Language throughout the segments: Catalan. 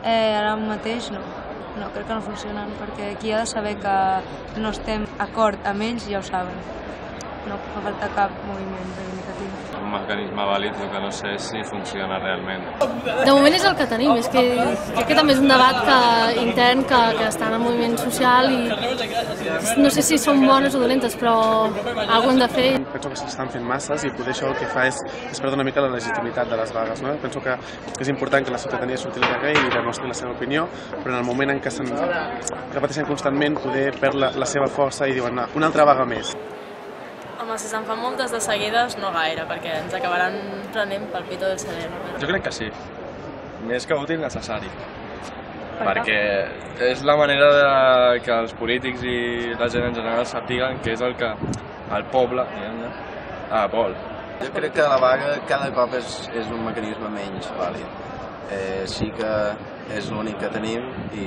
Ara mateix no. No, crec que no funcionen, perquè aquí ha de saber que no estem d'acord amb ells, ja ho saben. No fa falta cap moviment reivindicatiu. Un mecanisme vàlid, el que no sé si funciona realment. De moment és el que tenim, és que crec que també és un debat intern que està en el moviment social i no sé si són bones o dolentes, però alguna cosa hem de fer. Penso que s'estan fent masses i poder això el que fa és perdre una mica la legitimitat de les vagues. No? Penso que és important que la ciutadania surti al carrer i demostri la seva opinió, però en el moment en què repeteixen constantment poder perd la seva força i diuen una altra vaga més. Home, si se'n fan moltes de seguides, no gaire, perquè ens acabaran prenent pel pito del sereno. Jo crec que sí. Més que útil, necessari. Perquè és la manera que els polítics i la gent en general sàpiguen què és el que el poble, diguem-ne, vol. Jo crec que la vaga cada cop és un mecanisme menys vàlid. Sí que és l'únic que tenim i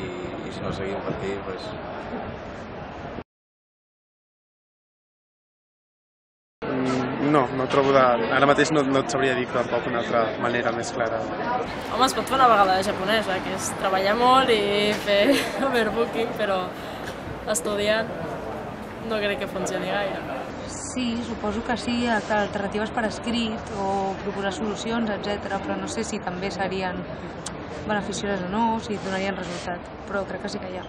si no seguim per aquí, doncs... No trobo ara mateix no et sabria dir tampoc una altra manera més clara. Home, es pot fer una vegada de japonesa, que és treballar molt i fer overbooking, però estudiant no crec que funcioni gaire. Sí, suposo que sí, alternatives per escrit o proposar solucions, etc. Però no sé si també serien beneficioses o no, si donarien resultat, però crec que sí que hi ha.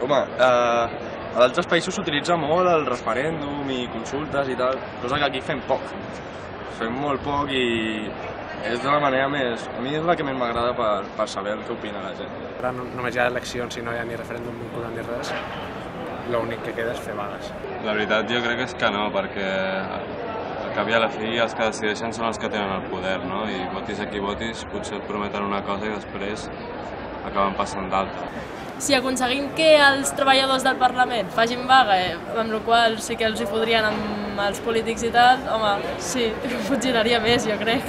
Home, a d'altres països s'utilitza molt el referèndum i consultes i tal, cosa que aquí fem poc. Fem molt poc i és de la manera més... A mi és la que més m'agrada per saber el que opina la gent. Ara només hi ha eleccions i no hi ha ni referèndum vinculant ni res. L'únic que queda és fer vagues. La veritat jo crec que és que no, perquè al cap i a la fi els que decideixen són els que tenen el poder, no? I votis a qui votis, potser et prometen una cosa i després acaben passant d'altra. Si aconseguim que els treballadors del Parlament facin vaga, amb la qual sí que els hi fodrien amb els polítics i tal, home, sí, funcionaria més, jo crec.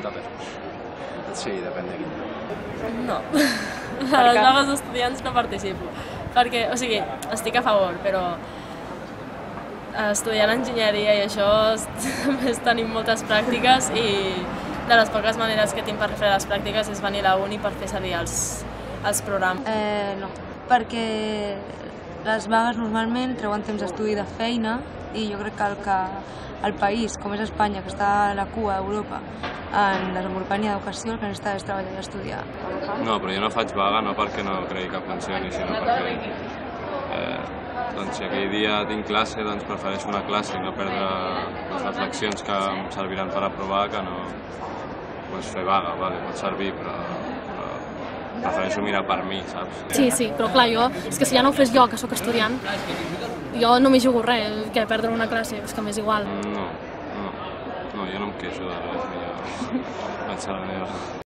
Depèn. Sí, depèn de quin. No. A les vagues d'estudiants no participo. Perquè, o sigui, estic a favor, però estudiant enginyeria i això és tenim moltes pràctiques i de les poques maneres que tinc per fer les pràctiques és venir a la uni per fer servir els programes. No, perquè les vagues normalment treuen temps d'estudi de feina i jo crec que el país, com és Espanya, que està a la cua d'Europa en desenvolupament i educació, el que necessita és treballar i estudiar. No, però jo no faig vaga no perquè no cregui que funcioni, sinó perquè si aquell dia tinc classe, doncs prefereixo una classe i no perdre les reflexions que em serviran per aprovar que no fer vaga, pot servir, però prefereixo mirar per mi, saps? Sí, però clar, és que si ja no ho fes jo, que sóc estudiant, jo no m'hi jugo res, que perdre una classe, és que m'és igual. No, jo no em queixo de res, jo vaig a la meva.